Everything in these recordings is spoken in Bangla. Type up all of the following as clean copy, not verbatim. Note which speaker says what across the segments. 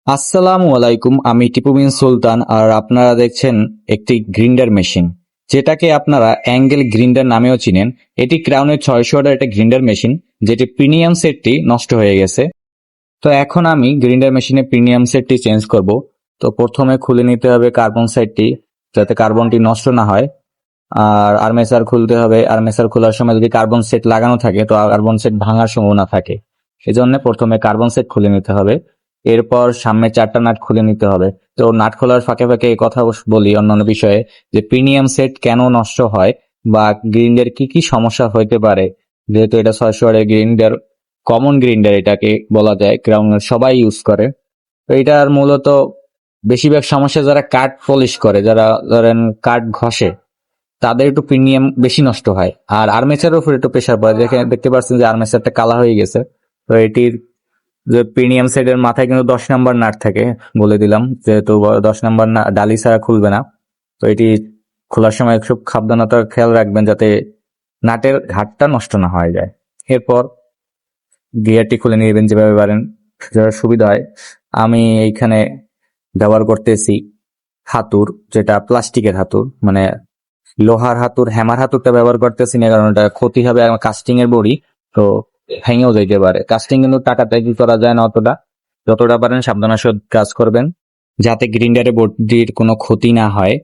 Speaker 1: আসসালামু আলাইকুম, আমি টিপু বিন সুলতান আর আপনারা দেখছেন একটি গ্রিন্ডার মেশিন, যেটাকে আপনারা অ্যাঙ্গেল গ্রিন্ডার নামেও চিনেন। এটি ক্রাউনের 600 ওয়াটের একটা গ্রিন্ডার মেশিন, যেটি প্রিমিয়াম সেটটি নষ্ট হয়ে গেছে। তো এখন আমি গ্রিন্ডার মেশিনে প্রিমিয়াম সেটটি চেঞ্জ করব। তো প্রথমে খুলে নিতে হবে কার্বন সাইডটি, যাতে কার্বনটি নষ্ট না হয়। আর আর্মেচার খুলতে হবে। আর্মেচার খোলার সময় যদি কার্বন সেট লাগানো থাকে তো কার্বন সেট ভাঙার সম্ভাবনা থাকে, এজন্য প্রথমে কার্বন সেট খুলে নিতে হবে। এরপর সামনে 4টা নাট খুলে নিতে হবে। তো নাট খোলার ফাঁকে ফাঁকে এই কথা বলি অন্যান্য বিষয়ে, যে প্রিমিয়াম সেট কেন নষ্ট হয় বা গ্রিন্ডের কি কি সমস্যা হইতে পারে। যেহেতু এটা 600 ওয়াটের গ্রিন্ডার, কমন গ্রিন্ডার এটাকে বলা যায়, গ্রাউন্ডের সবাই ইউজ করে। তো এটার মূলত বেশিরভাগ সমস্যা যারা কাঠ পলিশ করে, যারা ধরেন কাঠ ঘষে, তাদের একটু প্রিমিয়াম বেশি নষ্ট হয়। আর আর্মেচারের উপর একটু প্রেশার পড়ে, যেখানে দেখতে পাচ্ছেন যে আর্মেচারটা কালা হয়ে গেছে। তো এটির যে প্রিমিয়াম সাইডের মাথায় কিন্তু 10 নম্বর নাট থাকে, বলে দিলাম, যেহেতু 10 নম্বর ডালি ছাড়া খুলবে না। তো এটি খোলার সময় খুব সাবধানতার খেয়াল রাখবেন যাতে নাটের ঘাটটা নষ্ট না হয়ে যায়। এরপর গিয়ারটি খুলে নিবেন যেভাবে পারেন, যারা সুবিধা হয়। আমি এইখানে ব্যবহার করতেছি হাতুর, যেটা প্লাস্টিকের হাতুর, মানে লোহার হাতুর, হ্যামার হাতুরটা ব্যবহার করতেছি না, কারণ এটা ক্ষতি হবে। আমার কাস্টিং এর বডি, তো ভেঙেও যাইতে পারে। কাস্টিং কিন্তু টাকাতে কি করা যায় না অতটা, যতটা পারেন সাবধানের সহিত কাজ করবেন, যাতে গ্রিন্ডারের বডির কোনো ক্ষতি না হয়।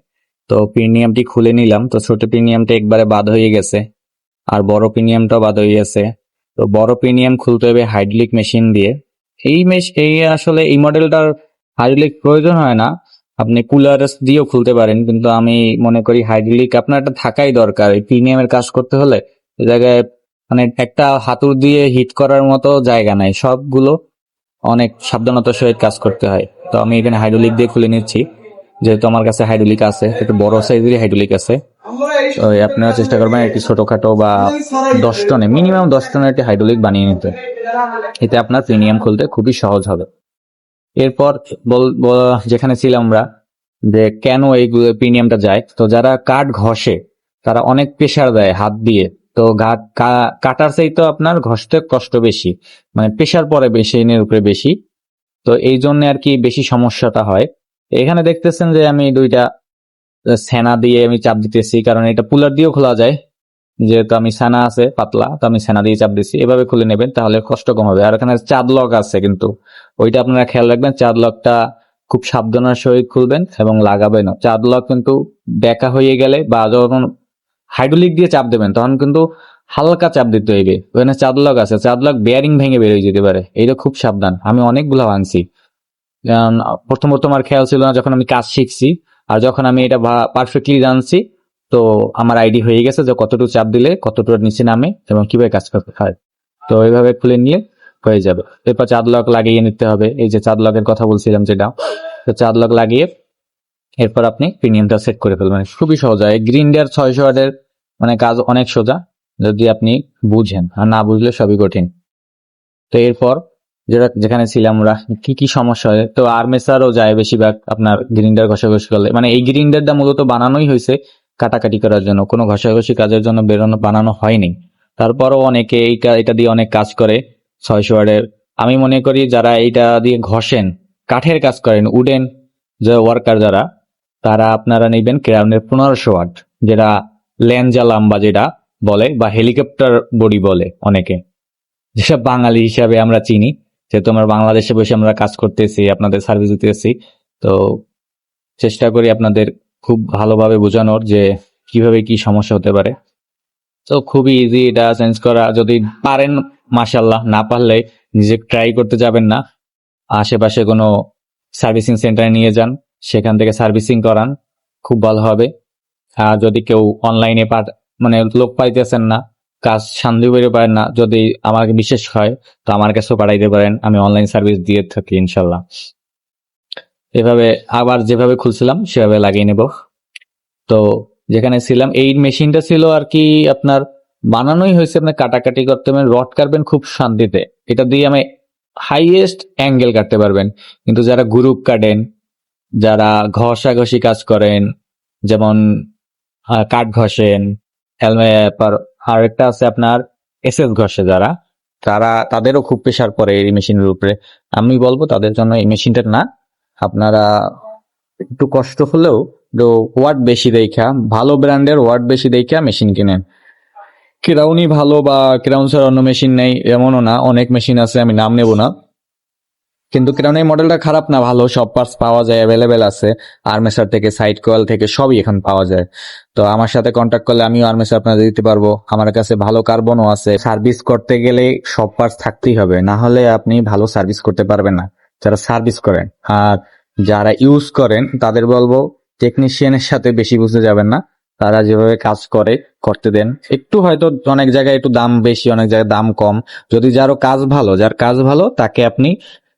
Speaker 1: তো প্রিমিয়ামটি খুলে নিলাম। তো ছোট প্রিমিয়ামটা একবারে বাদ হয়ে গেছে, আর বড় প্রিমিয়ামটাও বাদ হয়ে গেছে। তো বড় প্রিমিয়াম খুলতে হবে হাইড্রোলিক মেশিন দিয়ে। এই আসলে এই মডেলটার হাইড্রোলিক প্রয়োজন হয় না, আপনি কুলার দিয়েও খুলতে পারেন, কিন্তু আমি মনে করি হাইড্রোলিক আপনার একটা থাকাই দরকার। এই প্রিমিয়ামের কাজ করতে হলে এই জায়গায় মানে একটা হাতুড় দিয়ে হিট করার মতো জায়গা নাই, সবগুলো অনেক সাবধানতার সহিত কাজ করতে হয়। তো আমি এখানে হাইড্রোলিক দিয়ে খুলে নিচ্ছি, যেহেতু আমার কাছে হাইড্রোলিক আছে, একটু বড় সাইজেরই হাইড্রোলিক আছে। তো আপনারা চেষ্টা করবেন একটি ছোটখাটো বা 10 টনে, মিনিমাম 10 টনের একটি হাইড্রোলিক বানিয়ে নিতে। এতে আপনার প্রিমিয়াম খুলতে খুবই সহজ হবে। এরপর যেখানে ছিলাম আমরা, যে কেন এইগুলো প্রিমিয়ামটা যায়, তো যারা কাঠ ঘষে তারা অনেক প্রেসার দেয় হাত দিয়ে। তো কাটার চাইতে আপনার ঘষতে কষ্ট বেশি, মানে প্রেসার পরে মেশিনের উপরে বেশি। তো এই জন্য আর কি বেশি সমস্যাটা হয়। এখানে দেখতেছেন যে আমি দুইটা সেনা দিয়ে আমি চাপ দিতেছি, কারণ এটা পুলার দিয়েও খোলা যায়। যেহেতু আমি সেনা আছে পাতলা, তো আমি সেনা দিয়ে চাপ দিচ্ছি। এভাবে খুলে নেবেন, তাহলে কষ্ট কম হবে। আর এখানে চাঁদ লক আছে, কিন্তু ওইটা আপনারা খেয়াল রাখবেন, চাঁদ লকটা খুব সাবধানের সহিত খুলবেন এবং লাগাবেন। চাঁদ লক কিন্তু বেঁকা হয়ে গেলে বা যখন হাইড্রোলিক দিয়ে চাপ দেবেন তখন কিন্তু হালকা চাপ দিতে হইবে। ওখানে চাঁদ লক আছে, চাঁদ লক বেয়ারিং ভেঙে বের হয়ে যেতে পারে, এইটা খুব সাবধান। আমি অনেকগুলো ভাঙছি, কারণ প্রথম প্রথম আমার খেয়াল ছিল না যখন আমি কাজ শিখছি। আর যখন আমি এটা পারফেক্টলি জানছি, তো আমার আইডি হয়ে গেছে যে কতটুকু চাপ দিলে কতটুকু নিচে নামে এবং কিভাবে কাজ করতে হয়। তো এইভাবে খুলে নিয়ে হয়ে যাবে। এরপর চাঁদ লক লাগিয়ে নিতে হবে, এই যে চাঁদ লকের কথা বলছিলাম যেটা, তো চাঁদ লক লাগিয়ে এরপর আপনি প্রিমিয়ামটা সেট করে ফেলবেন। খুবই সহজ হয় গ্রিন্ডার 600 ওয়াটের, মানে কাজ অনেক সোজা যদি আপনি বুঝেন, আর না বুঝলে সবই কঠিন। তো এরপর যেখানে ছিলাম আমরা, কি কি সমস্যা হয়, তো আর্মেচারও যায় বেশিরভাগ আপনার গ্রিন্ডার ঘষাঘষি করলে। মানে এই গ্রিন্ডারটা মূলত বানানোই হয়েছে কাটাকাটি করার জন্য, কোনো ঘষাঘষি কাজের জন্য বানানো হয়নি। তারপরও অনেকে এটা দিয়ে অনেক কাজ করে 600 ওয়াটের। আমি মনে করি যারা এইটা দিয়ে ঘষেন, কাঠের কাজ করেন, উডেন যে ওয়ার্কার যারা, তারা আপনারা নেবেন ক্রাউনের 1500 ওয়াট, যেটা ল্যাঞ্জা লাম্বা যেটা বলে, বা হেলিকপ্টার বডি বলে অনেকে, যেসব বাঙালি হিসাবে আমরা চিনি। যেহেতু আমরা বাংলাদেশে বসে আমরা কাজ করতেছি, আপনাদের সার্ভিস দিতেছি, তো চেষ্টা করি আপনাদের খুব ভালোভাবে বোঝানোর যে কিভাবে কি সমস্যা হতে পারে। তো খুবই ইজি এটা চেঞ্জ করা, যদি পারেন মাশাল্লাহ, না পারলে নিজে ট্রাই করতে যাবেন না, আশেপাশে কোনো সার্ভিসিং সেন্টারে নিয়ে যান, সেখান থেকে সার্ভিসিং করান, খুব ভালো হবে। আর যদি কেউ অনলাইনে মানে লোক পাইতেছেন না, কাজ শান্তিপুরে পারেন না, যদি আমাকে বিশেষ হয় তো আমার কাছেও পাঠাইতে পারেন, আমি অনলাইন সার্ভিস দিয়ে থাকি ইনশাল্লাহ। এভাবে আবার যেভাবে খুলছিলাম সেভাবে লাগিয়ে নেব। তো যেখানে ছিলাম, এই মেশিনটা ছিল আর কি আপনার বানানোই হয়েছে আপনার কাটাকাটি করতে হবে, রড কাটবেন খুব শান্তিতে। এটা দিয়ে আমি হাইয়েস্ট অ্যাঙ্গেল কাটতে পারবেন। কিন্তু যারা গ্রুপ কাটেন, যারা ঘষাঘষি কাজ করেন, যেমন কাঠ ঘষেন, হেলমেট, আর একটা আছে আপনার এসএস ঘষে যারা, তাদেরও খুব প্রেশার পড়ে এই মেশিনের উপরে। আমি বলবো তাদের জন্য এই মেশিনটা না, আপনারা একটু কষ্ট হলেও একটু ওয়াট বেশি দেখা, ভালো ব্র্যান্ডের ওয়াট বেশি দেখা মেশিন কিনেন। ক্রাউনই ভালো বা ক্রাউন ছাড়া অন্য মেশিন নেই এমনও না, অনেক মেশিন আছে, আমি নাম নেব না। কিন্তু ক্রাউনের মডেলটা খারাপ না, ভালো, সব পার্টস পাওয়া যায়, অ্যাভেলেবেল আছে। আর্মেচার থেকে সাইড কয়েল থেকে সবই এখন পাওয়া যায়। তো আমার সাথে কন্ট্যাক্ট করলে আমিও আর্মেচার আপনাদের দিতে পারবো। আমার কাছে ভালো কার্বনও আছে। সার্ভিস করতে গেলে সব পার্টস থাকতেই হবে, না হলে আপনি ভালো সার্ভিস করতে পারবেন না যারা সার্ভিস করেন। আর যারা ইউজ করেন তাদের বলবো টেকনিশিয়ানের সাথে বেশি বুঝতে যাবেন না। তারা যেভাবে কাজ করে করতে দেন। একটু হয়তো অনেক জায়গায় একটু দাম বেশি, অনেক জায়গায় দাম কম। যদি যার কাজ ভালো তাকে আপনি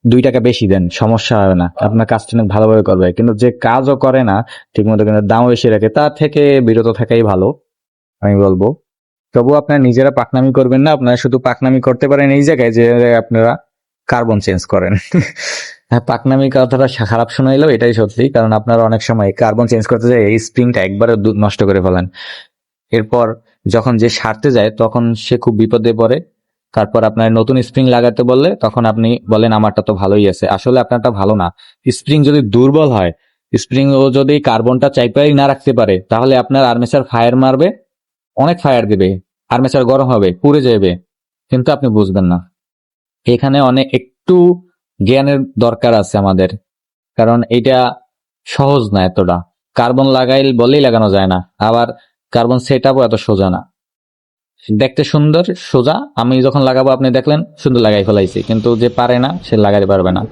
Speaker 1: 2 টাকা বেশি দেন, সমস্যা হবে না, আপনার কাজটা অনেক ভালোভাবে করবে। কিন্তু যে কাজও করে না ঠিক মতো, কিন্তু দামও বেশি রাখে, তার থেকে বিরত থাকাই ভালো আমি বলবো। তবু আপনারা নিজেরা পাকনামি করবেন না। আপনারা শুধু পাকনামি করতে পারেন এই জায়গায় যে আপনারা কার্বন চেঞ্জ করেন। হ্যাঁ, পাকনামি কথাটা খারাপ শোনাইলেও এটাই সত্যি, কারণ আপনারা অনেক সময় কার্বন চেঞ্জ করতে যায় এই স্প্রিংটা একবারে নষ্ট করে ফেলেন। এরপর যখন যে সারতে যায় তখন সে খুব বিপদে পড়ে। তারপর আপনার নতুন স্প্রিং লাগাতে বললে তখন আপনি বলেন আমারটা তো ভালোই আছে, আসলে আপনারটা ভালো না। স্প্রিং যদি দুর্বল হয়, স্প্রিং ও যদি কার্বনটা চাইপাই না রাখতে পারে, তাহলে আপনার আর্মেচার ফায়ার মারবে, অনেক ফায়ার দিবে, আর্মেচার গরম হবে, পুড়ে যাবে, কিন্তু আপনি বুঝবেন না। এখানে অনেক একটু জ্ঞানের দরকার আছে আমাদের, কারণ এটা সহজ না এতটা। কার্বন লাগাইল বলেই লাগানো যায় না, আবার কার্বন সেট আপও এত সোজা না। দেখতে সুন্দর সোজা, আমি যখন লাগাবো আপনি দেখলেন সুন্দর লাগাই ফেলাইছি, কিন্তু যে পারে না সে লাগাতে পারবে না।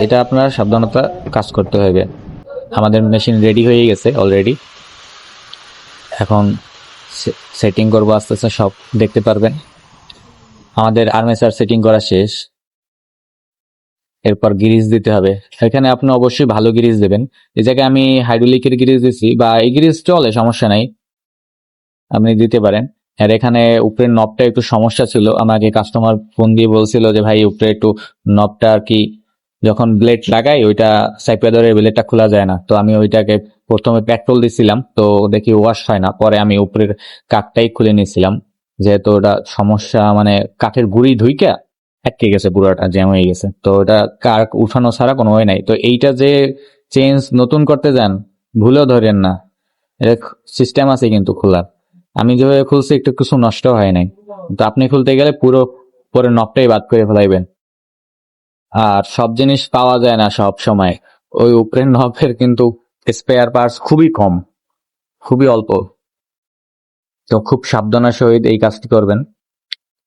Speaker 1: এটা আপনার সাবধানতা কাজ করতে হবে। আমাদের মেশিন রেডি হয়ে গেছে অলরেডি, এখন সেটিং করবো আস্তে আস্তে, সব দেখতে পারবেন। আমাদের আর্মেচার সেটিং করা শেষ। এরপর গিরিজ দিতে হবে। এখানে আপনি অবশ্যই ভালো গিরিজ দেবেন। এই জায়গায় আমি হাইড্রোলিকের গিরিজ দিচ্ছি, বা এই গিরিজ চলে, সমস্যা নাই, আপনি দিতে পারেন। আর এখানে উপরের নবটা একটু সমস্যা ছিল, আমাকে কাস্টমার ফোন দিয়ে বলছিল যে ভাই উপরে একটু নবটা আর কি যখন ব্লেড লাগাই ওইটা সাইপা ধরে ব্লেডটা খোলা যায় না। তো আমি ওইটাকে প্রথমে পেট্রোল দিছিলাম, তো দেখি ওয়াশ হয় না, পরে আমি উপরের কাঠটাই খুলে নিয়েছিলাম, যেহেতু ওটা সমস্যা, মানে কাঠের গুঁড়ি ধুইকা আটকে গেছে, পুরোটা জ্যাম হয়ে গেছে। তো ওটা কাঠ উঠানো ছাড়া কোনো ওয়ে নাই। তো এইটা যে চেঞ্জ নতুন করতে যান ভুলেও ধরেন না, এটা সিস্টেম আছে কিন্তু খোলার। আমি যেভাবে খুলছি একটু কিছু নষ্ট হয় নাই, তো আপনি খুলতে গেলে পুরো পরে নবটাই বাদ করে ফেলাইবেন। আর সব জিনিস পাওয়া যায় না সব সময়, ওই উপরের নবের কিন্তু স্পেয়ার পার্টস খুবই কম, খুবই অল্প। তো খুব সাবধানের সহিত এই কাজটি করবেন।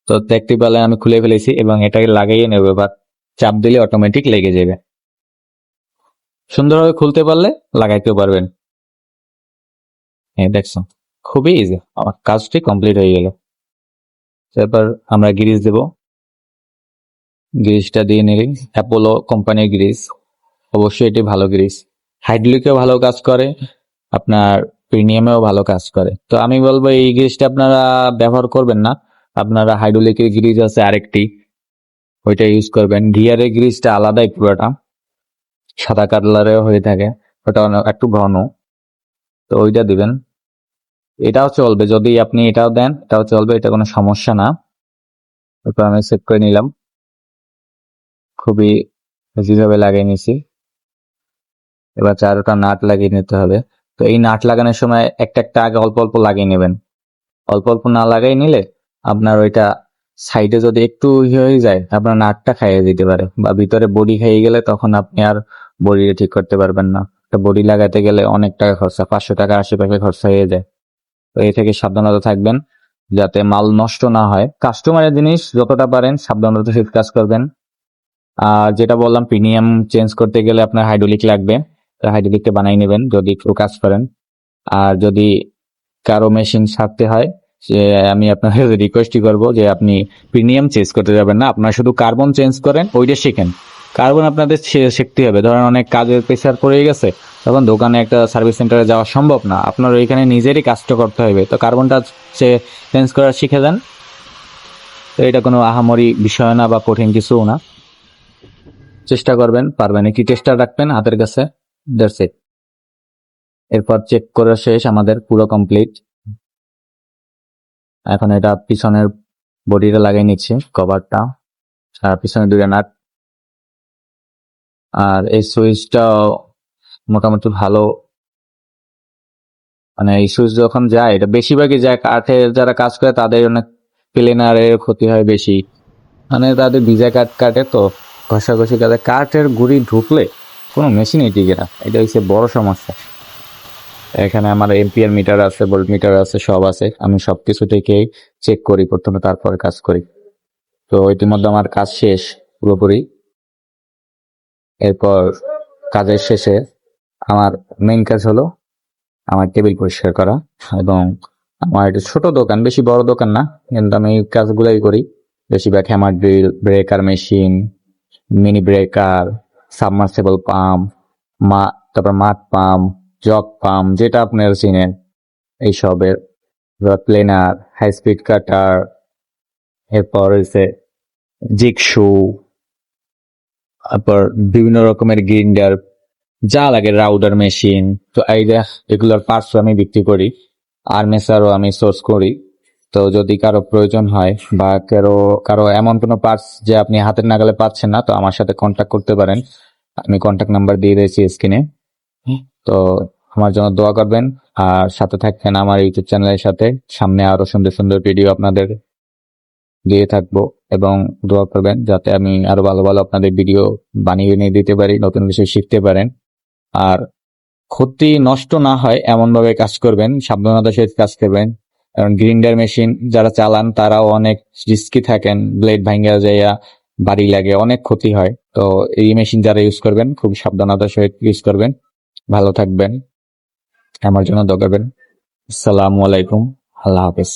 Speaker 1: তো দেখতে পেলেন আমি খুলে ফেলেছি এবং এটাকে লাগিয়ে নেব, এবার চাপ দিলে অটোমেটিক লেগে যাবে। সুন্দরভাবে খুলতে পারলে লাগাইতেও পারবেন। হ্যাঁ, দেখছো, খুবই ইজি, আমার কাজটি কমপ্লিট হয়ে গেল। এবার আমরা গ্রিজ দেব। গ্রিজটা দিয়ে নিলি অ্যাপোলো কোম্পানির গ্রিজ, অবশ্যই এটি ভালো গ্রিজ। হাইড্রোলিকেও ভালো কাজ করে, আপনার প্রিমিয়ামেও ভালো কাজ করে। তো আমি বলবো এই গ্রিজটা আপনারা ব্যবহার করবেন না, আপনারা হাইড্রোলিকের গ্রিজ আছে আরেকটি, ওইটা ইউজ করবেন। গিয়ারের গ্রিজটা আলাদাই, পুরোটা সাদা কালারেও হয়ে থাকে, ওটা একটু ঘন, তো ওইটা দিবেন। এটাও চলবে, যদি আপনি এটাও দেন এটাও চলবে, এটা কোনো সমস্যা না। তারপর আমি সেট করে নিলাম, খুবই ইজিভাবে লাগিয়ে নিছি। এবার 4টা নাট লাগিয়ে নিতে হবে। তো এই নাট লাগানোর সময় একটা একটা আগে অল্প অল্প লাগিয়ে নেবেন। অল্প অল্প না লাগাই নিলে আপনার ওইটা সাইডে যদি একটু হয়ে যায় আপনার নাটটা খাইয়ে দিতে পারে, বা ভিতরে বডি খাইয়ে গেলে তখন আপনি আর বডিটা ঠিক করতে পারবেন না। একটা বডি লাগাতে গেলে অনেক টাকা খরচা, 500 টাকা আশেপাশে খরচা হয়ে যায়। তো এই থেকে সাবধানতা থাকবেন যাতে মাল নষ্ট না হয়। কাস্টমারের জিনিস যতটা পারেন সাবধানতা সহিত কাজ করবেন। আর যেটা বললাম, প্রিমিয়াম চেঞ্জ করতে গেলে আপনার হাইড্রোলিক লাগবে, হাইড্রোলিকটা বানিয়ে নেবেন যদি একটু কাজ করেন। আর যদি কারো মেশিন ছাড়তে হয়, যে আমি আপনাকে রিকোয়েস্টই করবো যে আপনি প্রিমিয়াম চেঞ্জ করতে যাবেন না, আপনারা শুধু কার্বন চেঞ্জ করেন, ওইটা শিখেন। কার্বন আপনাদের শিখতে হবে, ধরেন অনেক কাজের প্রেসার পড়ে গেছে, তখন দোকানে একটা সার্ভিস সেন্টারে যাওয়া সম্ভব না, আপনার ওইখানে নিজেরই কাজটা করতে হবে। তো কার্বনটা চেঞ্জ করা শিখে যান। তো এটা কোনো আহামরি বিষয় না বা কঠিন কিছুও না, চেষ্টা করবেন, পারবেন, একটি চেষ্টা রাখবেন হাতের কাছে, দ্যাটস ইট। এরপর চেক করা শেষ, আমাদের পুরো কমপ্লিট। এখন এটা পিছনের বডিটা লাগাই নিচ্ছে, কভারটা আর পিছনে দুইটা নাট। আর এই সুইচটা মোটামুটি ভালো, মানে এই সুইচ যখন যায়, এটা বেশিরভাগই যায় কাঠের যারা কাজ করে তাদের অনেক প্লেনারের ক্ষতি হয় বেশি, মানে তাদের ভিজা কাঠ কাটে তো ঘষাঘষি কাটে, কাঠের গুঁড়ি ঢুকলে কোনো মেশিনই টিকে না, এটা হচ্ছে বড় সমস্যা। এখানে আমার এম্পিয়ার মিটার আছে, ভোল্ট মিটার আছে, সব আছে, আমি সবকিছু থেকেই চেক করি প্রথমে, তারপরে কাজ করি। তো ইতিমধ্যে আমার কাজ শেষ পুরোপুরি। এরপর কাজের শেষে আমার মেইন কাজ হলো আমার টেবিল পরিষ্কার করা, এবং আমার এটা ছোট দোকান, বেশি বড় দোকান না, কিন্তু আমি এই কাজগুলোই করি বেশিরভাগ। Hammer drill, breaker machine, mini breaker, submersible pump, তারপর মাড পাম্প, জগ পাম্প, যেটা আপনারা চিনেন এইসবের, প্লেনার, হাই স্পিড কাটার, এরপর হচ্ছে জিগসু, তারপর বিভিন্ন রকমের গ্রিন্ডার, যা লাগে, রাউডার মেশিন। তো এগুলোর পার্টস আমি বিক্রি করি, আর্মেচারও আমি সোর্স করি। তো যদি কারো প্রয়োজন হয় বা কারো এমন কোনো পার্টস যে আপনি হাতের নাগালে পাচ্ছেন না, তো আমার সাথে কন্ট্যাক্ট করতে পারেন, আমি কন্ট্যাক্ট নাম্বার দিয়ে দিয়েছি স্ক্রিনে। তো আমার জন্য দোয়া করবেন আর সাথে থাকবেন আমার ইউটিউব চ্যানেলের সাথে। সামনে আরো সুন্দর সুন্দর ভিডিও আপনাদের দিয়ে থাকবো, এবং দোয়া করবেন যাতে আমি আরো ভালো ভালো আপনাদের ভিডিও বানিয়ে নিয়ে দিতে পারি, নতুন কিছু শিখতে পারেন। আর ক্ষতি নষ্ট না হয় এমন ভাবে কাজ করবেন, সাবধানতার সহিত কাজ করবেন, কারণ গ্রিন্ডার মেশিন যারা চালান তারাও অনেক রিস্কি থাকেন, ব্লেড ভাঙ্গা যাইয়া বাড়ি লাগে, অনেক ক্ষতি হয়। তো এই মেশিন যারা ইউজ করবেন খুব সাবধানতার সহিত ইউজ করবেন। ভালো থাকবেন, আমার জন্য দোয়া করবেন। আসসালামু আলাইকুম, আল্লাহ হাফেজ।